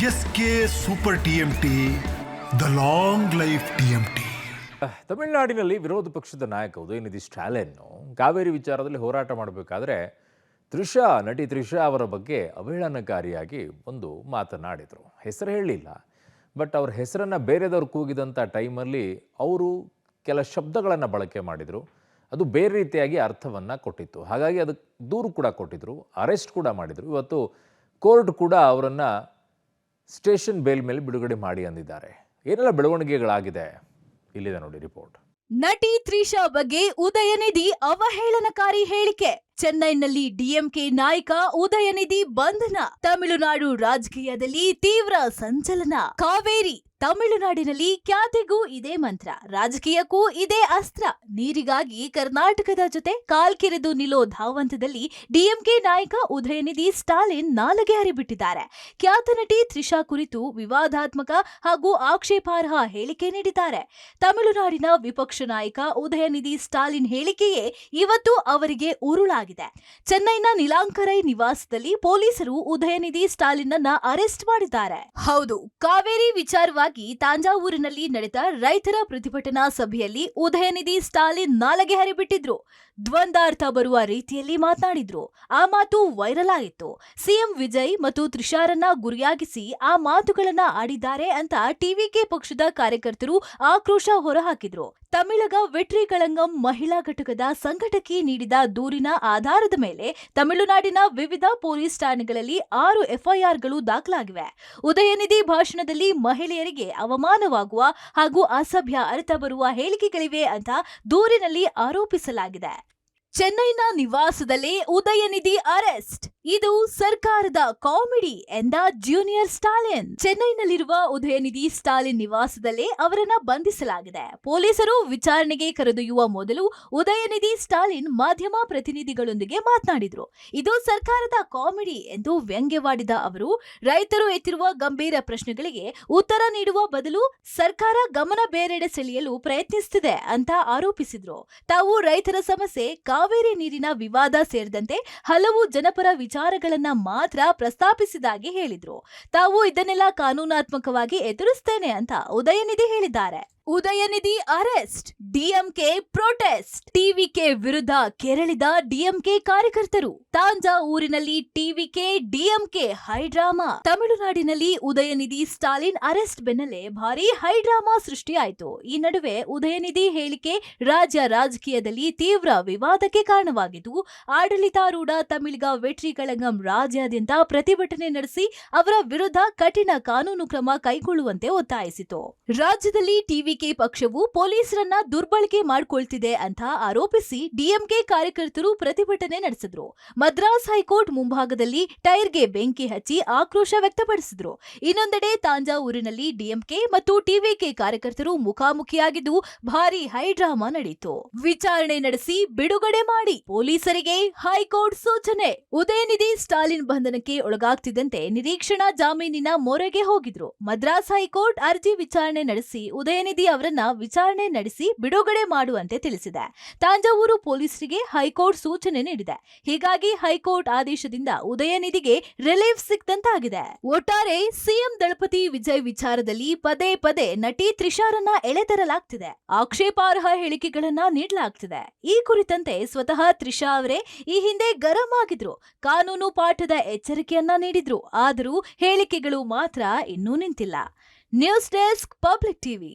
S K super TMT, the long life TMT. ತಮಿಳುನಾಡಿನಲ್ಲಿ ವಿರೋಧ ಪಕ್ಷದ ನಾಯಕ ಉದಯನಿಧಿ ಸ್ಟಾಲಿನ್ ಕಾವೇರಿ ವಿಚಾರದಲ್ಲಿ ಹೋರಾಟ ಮಾಡಬೇಕಾದ್ರೆ ನಟಿ ತ್ರಿಷಾ ಅವರ ಬಗ್ಗೆ ಅವಹೇಳನಕಾರಿಯಾಗಿ ಒಂದು ಮಾತನಾಡಿದರು. ಹೆಸರು ಹೇಳಲಿಲ್ಲ, ಬಟ್ ಅವ್ರ ಹೆಸರನ್ನು ಬೇರೆದವ್ರು ಕೂಗಿದಂಥ ಟೈಮಲ್ಲಿ ಅವರು ಕೆಲ ಶಬ್ದಗಳನ್ನು ಬಳಕೆ ಮಾಡಿದರು. ಅದು ಬೇರೆ ರೀತಿಯಾಗಿ ಅರ್ಥವನ್ನು ಕೊಟ್ಟಿತ್ತು. ಹಾಗಾಗಿ ಅದಕ್ಕೆ ದೂರು ಕೂಡ ಕೊಟ್ಟಿದ್ರು, ಅರೆಸ್ಟ್ ಕೂಡ ಮಾಡಿದರು. ಇವತ್ತು ಕೋರ್ಟ್ ಕೂಡ ಅವರನ್ನು ಸ್ಟೇಷನ್ ಬೇಲ್ ಮೇಲೆ ಬಿಡುಗಡೆ ಮಾಡಿ ಅಂದಿದ್ದಾರೆ. ಏನೆಲ್ಲ ಬೆಳವಣಿಗೆಗಳಾಗಿದೆ ಇಲ್ಲಿದೆ ನೋಡಿ ರಿಪೋರ್ಟ್. ನಟಿ ತ್ರಿಷಾ ಬಗ್ಗೆ ಉದಯನಿಧಿ ಅವಹೇಳನಕಾರಿ ಹೇಳಿಕೆ. ಚೆನ್ನೈನಲ್ಲಿ ಡಿಎಂಕೆ ನಾಯಕ ಉದಯನಿಧಿ ಬಂಧನ. ತಮಿಳುನಾಡು ರಾಜಕೀಯದಲ್ಲಿ ತೀವ್ರ ಸಂಚಲನ. ಕಾವೇರಿ ತಮಿಳುನಾಡಿನಲ್ಲಿ ಖ್ಯಾತಿಗೂ ಇದೇ ಮಂತ್ರ, ರಾಜಕೀಯಕ್ಕೂ ಇದೇ ಅಸ್ತ್ರ. ನೀರಿಗಾಗಿ ಕರ್ನಾಟಕದ ಜೊತೆ ಕಾಲ್ಕೆರೆದು ನಿಲ್ಲೋ ಧಾವಂತದಲ್ಲಿ ಡಿಎಂಕೆ ನಾಯಕ ಉದಯನಿಧಿ ಸ್ಟಾಲಿನ್ ನಾಲಗೆ ಹರಿಬಿಟ್ಟಿದ್ದಾರೆ. ಖ್ಯಾತ ನಟಿ ತ್ರಿಷಾ ಕುರಿತು ವಿವಾದಾತ್ಮಕ ಹಾಗೂ ಆಕ್ಷೇಪಾರ್ಹ ಹೇಳಿಕೆ ನೀಡಿದ್ದಾರೆ. ತಮಿಳುನಾಡಿನ ವಿಪಕ್ಷ ನಾಯಕ ಉದಯನಿಧಿ ಸ್ಟಾಲಿನ್ ಹೇಳಿಕೆಯೇ ಇವತ್ತು ಅವರಿಗೆ ಉರುಳಾಗಿದೆ. ಚೆನ್ನೈನ ನಿಲಾಂಕರೈ ನಿವಾಸದಲ್ಲಿ ಪೊಲೀಸರು ಉದಯನಿಧಿ ಸ್ಟಾಲಿನ್ ಅನ್ನ ಅರೆಸ್ಟ್ ಮಾಡಿದ್ದಾರೆ. ಹೌದು, ಕಾವೇರಿ ವಿಚಾರವಾಗಿ ತಾಂಜಾವೂರಿನಲ್ಲಿ ನಡೆದ ರೈತರ ಪ್ರತಿಭಟನಾ ಸಭೆಯಲ್ಲಿ ಉದಯನಿಧಿ ಸ್ಟಾಲಿನ್ ನಾಲಗೆ ಹರಿಬಿಟ್ಟಿದ್ರು. ದ್ವಂದ್ವಾರ್ಥ ಬರುವ ರೀತಿಯಲ್ಲಿ ಮಾತನಾಡಿದ್ರು. ಆ ಮಾತು ವೈರಲ್ ಆಗಿತ್ತು. ಸಿಎಂ ವಿಜಯ್ ಮತ್ತು ತ್ರಿಷಾರನ್ನ ಗುರಿಯಾಗಿಸಿ ಆ ಮಾತುಗಳನ್ನ ಆಡಿದ್ದಾರೆ ಅಂತ ಟಿವಿಕೆ ಪಕ್ಷದ ಕಾರ್ಯಕರ್ತರು ಆಕ್ರೋಶ ಹೊರಹಾಕಿದ್ರು. ತಮಿಳಗ ವೆಟ್ರಿ ಕಳಂಗಂ ಮಹಿಳಾ ಘಟಕದ ಸಂಘಟಕಿ ನೀಡಿದ ದೂರಿನ ಆಧಾರದ ಮೇಲೆ ತಮಿಳುನಾಡಿನ ವಿವಿಧ ಪೊಲೀಸ್ ಠಾಣೆಗಳಲ್ಲಿ 6 ಎಫ್ಐಆರ್ಗಳು ದಾಖಲಾಗಿವೆ. ಉದಯನಿಧಿ ಭಾಷಣದಲ್ಲಿ ಮಹಿಳೆಯರಿಗೆ ಅವಮಾನವಾಗುವ ಹಾಗೂ ಅಸಭ್ಯ ಅರ್ಥ ಬರುವ ಹೇಳಿಕೆಗಳಿವೆ ಅಂತ ದೂರಿನಲ್ಲಿ ಆರೋಪಿಸಲಾಗಿದೆ. ಚೆನ್ನೈನ ನಿವಾಸದಲ್ಲೇ ಉದಯನಿಧಿ ಅರೆಸ್ಟ್. ಇದು ಸರ್ಕಾರದ ಕಾಮಿಡಿ ಎಂದ ಜೂನಿಯರ್ ಸ್ಟಾಲಿನ್. ಚೆನ್ನೈನಲ್ಲಿರುವ ಉದಯನಿಧಿ ಸ್ಟಾಲಿನ್ ನಿವಾಸದಲ್ಲೇ ಅವರನ್ನ ಬಂಧಿಸಲಾಗಿದೆ. ಪೊಲೀಸರು ವಿಚಾರಣೆಗೆ ಕರೆದೊಯ್ಯುವ ಮೊದಲು ಉದಯನಿಧಿ ಸ್ಟಾಲಿನ್ ಮಾಧ್ಯಮ ಪ್ರತಿನಿಧಿಗಳೊಂದಿಗೆ ಮಾತನಾಡಿದ್ರು. ಇದು ಸರ್ಕಾರದ ಕಾಮಿಡಿ ಎಂದು ವ್ಯಂಗ್ಯವಾಡಿದ ಅವರು, ರೈತರು ಎತ್ತಿರುವ ಗಂಭೀರ ಪ್ರಶ್ನೆಗಳಿಗೆ ಉತ್ತರ ನೀಡುವ ಬದಲು ಸರ್ಕಾರ ಗಮನ ಬೇರೆಡೆ ಸೆಳೆಯಲು ಪ್ರಯತ್ನಿಸುತ್ತಿದೆ ಅಂತ ಆರೋಪಿಸಿದ್ರು. ತಾವು ರೈತರ ಸಮಸ್ಯೆ, ಕಾವೇರಿ ನೀರಿನ ವಿವಾದ ಸೇರಿದಂತೆ ಹಲವು ಜನಪರ ವಿಚಾರಗಳನ್ನ ಮಾತ್ರ ಪ್ರಸ್ತಾಪಿಸಿದಾಗಿ ಹೇಳಿದ್ರು. ತಾವು ಇದನ್ನೆಲ್ಲ ಕಾನೂನಾತ್ಮಕವಾಗಿ ಎದುರಿಸುತ್ತೇನೆ ಅಂತ ಉದಯನಿಧಿ ಹೇಳಿದ್ದಾರೆ. Udhayanidhi arrest, DMK protest. TVK ವಿರುದ್ಧ ಕೆರಳಿದ ಡಿಎಂಕೆ ಕಾರ್ಯಕರ್ತರು. ತಾಂಜಾವೂರಿನಲ್ಲಿ ಟಿವಿಕೆ ಡಿಎಂಕೆ ಹೈಡ್ರಾಮಾ. ತಮಿಳುನಾಡಿನಲ್ಲಿ ಉದಯನಿಧಿ ಸ್ಟಾಲಿನ್ ಅರೆಸ್ಟ್ ಬೆನ್ನಲ್ಲೇ ಭಾರೀ ಹೈಡ್ರಾಮಾ ಸೃಷ್ಟಿಯಾಯಿತು. ಈ ನಡುವೆ ಉದಯನಿಧಿ ಹೇಳಿಕೆ ರಾಜ್ಯ ರಾಜಕೀಯದಲ್ಲಿ ತೀವ್ರ ವಿವಾದಕ್ಕೆ ಕಾರಣವಾಗಿದ್ದು, ಆಡಳಿತಾರೂಢ ತಮಿಳಿಗ ವೆಟ್ರಿ ಕಳಂಗಂ ರಾಜ್ಯಾದ್ಯಂತ ಪ್ರತಿಭಟನೆ ನಡೆಸಿ ಅವರ ವಿರುದ್ಧ ಕಠಿಣ ಕಾನೂನು ಕ್ರಮ ಕೈಗೊಳ್ಳುವಂತೆ ಒತ್ತಾಯಿಸಿತು. ರಾಜ್ಯದಲ್ಲಿ ಟಿವಿಕೆ ಪಕ್ಷವು ಪೊಲೀಸರನ್ನ ದುರ್ಬಳಕೆ ಮಾಡಿಕೊಳ್ತಿದೆ ಅಂತ ಆರೋಪಿಸಿ ಡಿಎಂಕೆ ಕಾರ್ಯಕರ್ತರು ಪ್ರತಿಭಟನೆ ನಡೆಸಿದ್ರು. ಮದ್ರಾಸ್ ಹೈಕೋರ್ಟ್ ಮುಂಭಾಗದಲ್ಲಿ ಟೈರ್ಗೆ ಬೆಂಕಿ ಹಚ್ಚಿ ಆಕ್ರೋಶ ವ್ಯಕ್ತಪಡಿಸಿದ್ರು. ಇನ್ನೊಂದೆಡೆ ತಾಂಜಾವೂರಿನಲ್ಲಿ ಡಿಎಂಕೆ ಮತ್ತು ಟಿವಿಕೆ ಕಾರ್ಯಕರ್ತರು ಮುಖಾಮುಖಿಯಾಗಿದ್ದು ಭಾರೀ ಹೈಡ್ರಾಮಾ ನಡೆಯಿತು. ವಿಚಾರಣೆ ನಡೆಸಿ ಬಿಡುಗಡೆ ಮಾಡಿ ಪೊಲೀಸರಿಗೆ ಹೈಕೋರ್ಟ್ ಸೂಚನೆ. ಉದಯನಿಧಿ ಸ್ಟಾಲಿನ್ ಬಂಧನಕ್ಕೆ ಒಳಗಾಗ್ತಿದ್ದಂತೆ ನಿರೀಕ್ಷಣಾ ಜಾಮೀನಿನ ಮೊರೆಗೆ ಹೋಗಿದ್ರು. ಮದ್ರಾಸ್ ಹೈಕೋರ್ಟ್ ಅರ್ಜಿ ವಿಚಾರಣೆ ನಡೆಸಿ ಉದಯನಿಧಿ ಅವರನ್ನ ವಿಚಾರಣೆ ನಡೆಸಿ ಬಿಡುಗಡೆ ಮಾಡುವಂತೆ ತಿಳಿಸಿದೆ. ತಾಂಜಾವೂರು ಪೊಲೀಸರಿಗೆ ಹೈಕೋರ್ಟ್ ಸೂಚನೆ ನೀಡಿದೆ. ಹೀಗಾಗಿ ಹೈಕೋರ್ಟ್ ಆದೇಶದಿಂದ ಉದಯನಿಧಿಗೆ ರಿಲೀಫ್ ಸಿಕ್ತಂತಾಗಿದೆ. ಒಟ್ಟಾರೆ ಸಿಎಂ ದಳಪತಿ ವಿಜಯ್ ವಿಚಾರದಲ್ಲಿ ಪದೇ ಪದೇ ನಟಿ ತ್ರಿಷಾರನ್ನ ಎಳೆತರಲಾಗ್ತಿದೆ. ಆಕ್ಷೇಪಾರ್ಹ ಹೇಳಿಕೆಗಳನ್ನ ನೀಡಲಾಗ್ತಿದೆ. ಈ ಕುರಿತಂತೆ ಸ್ವತಃ ತ್ರಿಷಾ ಅವರೇ ಈ ಹಿಂದೆ ಗರಂ ಆಗಿದ್ರು. ಕಾನೂನು ಪಾಠದ ಎಚ್ಚರಿಕೆಯನ್ನ ನೀಡಿದ್ರು. ಆದರೂ ಹೇಳಿಕೆಗಳು ಮಾತ್ರ ಇನ್ನೂ ನಿಂತಿಲ್ಲ. News desk, public TV.